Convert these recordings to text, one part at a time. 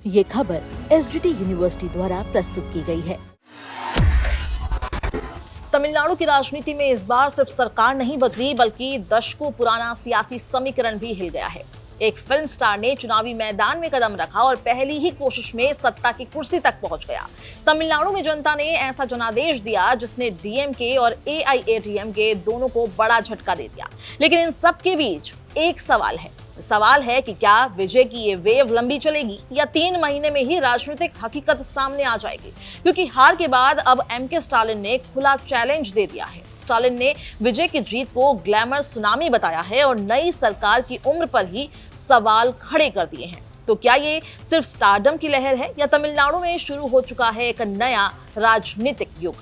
ये खबर SGT university द्वारा प्रस्तुत की गई है। तमिलनाडु की राजनीति में इस बार सिर्फ सरकार नहीं बदली बल्कि दशकों पुराना सियासी समीकरण भी हिल गया है। एक फिल्म स्टार ने चुनावी मैदान में कदम रखा और पहली ही कोशिश में सत्ता की कुर्सी तक पहुंच गया। तमिलनाडु में जनता ने ऐसा जनादेश दिया जिसने डीएमके और एआईएडीएमके दोनों को बड़ा झटका दे दिया। लेकिन इन सब के बीच एक सवाल है कि क्या विजय की ये वेव लंबी चलेगी या 3 महीने में ही राजनीतिक हकीकत सामने आ जाएगी। क्योंकि हार के बाद अब एमके स्टालिन ने खुला चैलेंज दे दिया है। स्टालिन ने विजय की जीत को ग्लैमर सुनामी बताया है और नई सरकार की उम्र पर ही सवाल खड़े कर दिए हैं। तो क्या ये सिर्फ स्टारडम की लहर है या तमिलनाडु में शुरू हो चुका है एक नया राजनीतिक युग।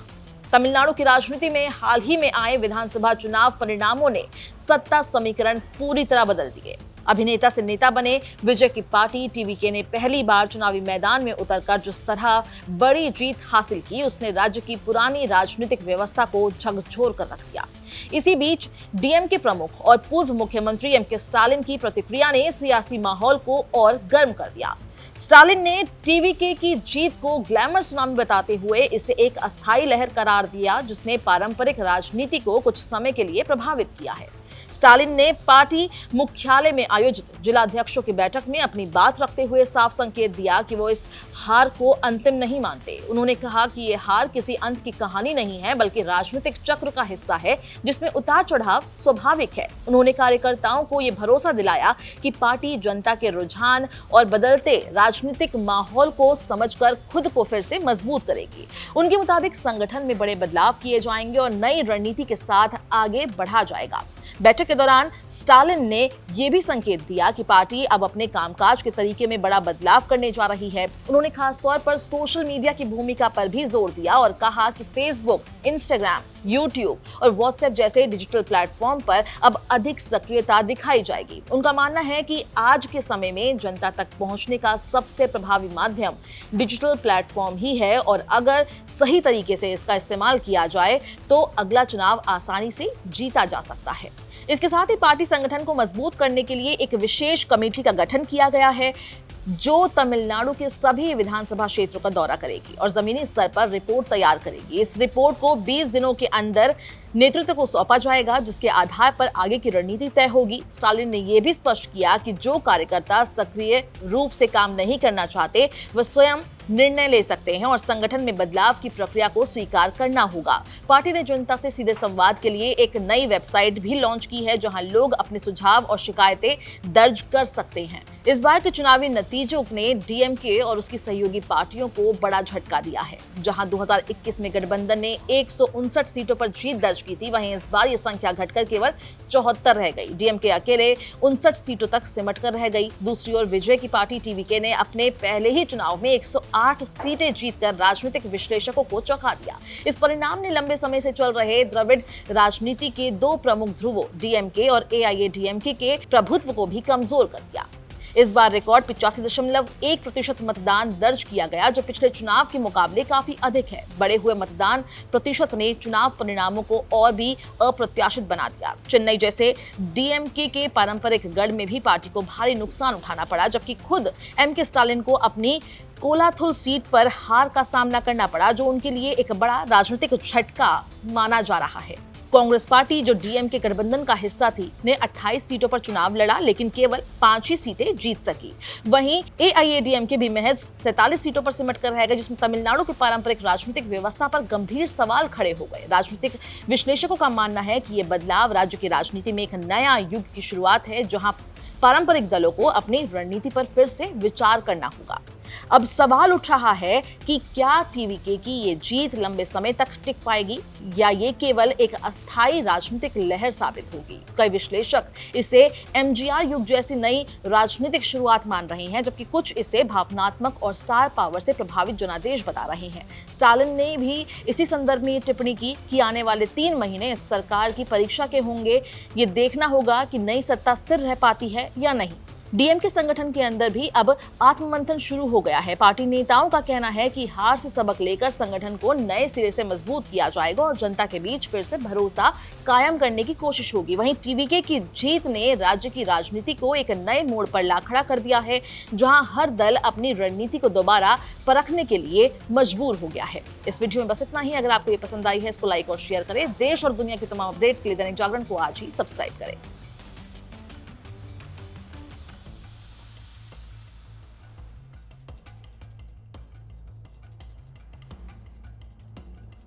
तमिलनाडु की राजनीति में हाल ही में आए विधानसभा चुनाव परिणामों ने सत्ता समीकरण पूरी तरह बदल दिए। अभिनेता से नेता बने विजय की पार्टी टीवीके ने पहली बार चुनावी मैदान में उतरकर जिस तरह बड़ी जीत हासिल की, उसने राज्य की पुरानी राजनीतिक व्यवस्था को झकझोर कर रख दिया। इसी बीच डीएमके प्रमुख और पूर्व मुख्यमंत्री एमके स्टालिन की प्रतिक्रिया ने सियासी माहौल को और गर्म कर दिया। स्टालिन ने टीवीके की जीत को ग्लैमर सुनामी बताते हुए इसे एक अस्थायी लहर करार दिया जिसने पारंपरिक राजनीति को कुछ समय के लिए प्रभावित किया है। स्टालिन ने पार्टी मुख्यालय में आयोजित जिलाध्यक्षों की बैठक में अपनी बात रखते हुए साफ संकेत दिया कि वो इस हार को अंतिम नहीं मानते। उन्होंने कहा कि ये हार किसी अंत की कहानी नहीं है बल्कि राजनीतिक चक्र का हिस्सा है जिसमें उतार चढ़ाव स्वाभाविक है। उन्होंने कार्यकर्ताओं को ये भरोसा दिलाया कि पार्टी जनता के रुझान और बदलते राजनीतिक माहौल को समझकर खुद को फिर से मजबूत करेगी। उनके मुताबिक संगठन में बड़े बदलाव किए जाएंगे और नई रणनीति के साथ आगे बढ़ा जाएगा। बैठक के दौरान स्टालिन ने यह भी संकेत दिया कि पार्टी अब अपने कामकाज के तरीके में बड़ा बदलाव करने जा रही है। उन्होंने खासतौर पर सोशल मीडिया की भूमिका पर भी जोर दिया और कहा कि फेसबुक, इंस्टाग्राम, यूट्यूब और व्हाट्सएप जैसे डिजिटल प्लेटफॉर्म पर अब अधिक सक्रियता दिखाई जाएगी। उनका मानना है कि आज के समय में जनता तक पहुंचने का सबसे प्रभावी माध्यम डिजिटल प्लेटफॉर्म ही है और अगर सही तरीके से इसका इस्तेमाल किया जाए तो अगला चुनाव आसानी से जीता जा सकता है। इसके साथ ही पार्टी संगठन को मजबूत करने के लिए एक विशेष कमेटी का गठन किया गया है जो तमिलनाडु के सभी विधानसभा क्षेत्रों का दौरा करेगी और जमीनी स्तर पर रिपोर्ट तैयार करेगी। इस रिपोर्ट को 20 दिनों के अंदर नेतृत्व को सौंपा जाएगा जिसके आधार पर आगे की रणनीति तय होगी। स्टालिन ने यह भी स्पष्ट किया कि जो कार्यकर्ता सक्रिय रूप से काम नहीं करना चाहते वह स्वयं निर्णय ले सकते हैं और संगठन में बदलाव की प्रक्रिया को स्वीकार करना होगा। पार्टी ने जनता से सीधे संवाद के लिए एक नई वेबसाइट भी लॉन्च की है जहां लोग अपने सुझाव और शिकायतें दर्ज कर सकते हैं। इस बार के चुनावी नतीजों ने डीएमके और उसकी सहयोगी पार्टियों को बड़ा झटका दिया है। जहां 2021 में गठबंधन ने 159 सीटों पर जीत दर्ज की थी, वहीं इस बार यह संख्या घटकर केवल 74 रह गई। डीएमके अकेले 59 सीटों तक सिमट कर रह गई। दूसरी ओर विजय की पार्टी टीवीके ने अपने पहले ही चुनाव में 108 सीटें जीतकर राजनीतिक विश्लेषकों को चौंका दिया। इस परिणाम ने लंबे समय से चल रहे द्रविड़ राजनीति के 2 प्रमुख ध्रुवों डीएमके और एआईएडीएमके के प्रभुत्व को भी कमजोर कर दिया। इस बार रिकॉर्ड 85.1% मतदान दर्ज किया गया जो पिछले चुनाव के मुकाबले काफी अधिक है। बढ़े हुए मतदान प्रतिशत ने चुनाव परिणामों को और भी अप्रत्याशित बना दिया। चेन्नई जैसे डीएमके के पारंपरिक गढ़ में भी पार्टी को भारी नुकसान उठाना पड़ा जबकि खुद एमके स्टालिन को अपनी कोलाथुल सीट पर हार का सामना करना पड़ा जो उनके लिए एक बड़ा राजनीतिक झटका माना जा रहा है। कांग्रेस पार्टी जो डीएमके गठबंधन का हिस्सा थी ने 28 सीटों पर चुनाव लड़ा लेकिन केवल 5 ही सीटें जीत सकी। वहीं एआईएडीएमके भी महज 47 सीटों पर सिमट कर रह गए जिसमें तमिलनाडु की पारंपरिक राजनीतिक व्यवस्था पर गंभीर सवाल खड़े हो गए। राजनीतिक विश्लेषकों का मानना है कि ये बदलाव राज्य की राजनीति में एक नया युग की शुरुआत है जहां पारंपरिक दलों को अपनी रणनीति पर फिर से विचार करना होगा। अब सवाल उठ रहा है कि क्या टीवीके की ये जीत लंबे समय तक टिक पाएगी या ये केवल एक अस्थायी राजनीतिक लहर साबित होगी। कई विश्लेषक इसे एमजीआर युग जैसी नई राजनीतिक शुरुआत मान रहे हैं जबकि कुछ इसे भावनात्मक और स्टार पावर से प्रभावित जनादेश बता रहे हैं। स्टालिन ने भी इसी संदर्भ में टिप्पणी की कि आने वाले 3 महीने इस सरकार की परीक्षा के होंगे। ये देखना होगा कि नई सत्ता स्थिर रह पाती है या नहीं। डीएमके संगठन के अंदर भी अब आत्ममंथन शुरू हो गया है। पार्टी नेताओं का कहना है कि हार से सबक लेकर संगठन को नए सिरे से मजबूत किया जाएगा और जनता के बीच फिर से भरोसा कायम करने की कोशिश होगी। वहीं टीवीके की जीत ने राज्य की राजनीति को एक नए मोड़ पर ला खड़ा कर दिया है, जहां हर दल अपनी रणनीति को दोबारा परखने के लिए मजबूर हो गया है। इस वीडियो में बस इतना ही। अगर आपको ये पसंद आई है, इसको लाइक और शेयर करें। देश और दुनिया की तमाम अपडेट के लिए दैनिक जागरण को आज ही सब्सक्राइब करें।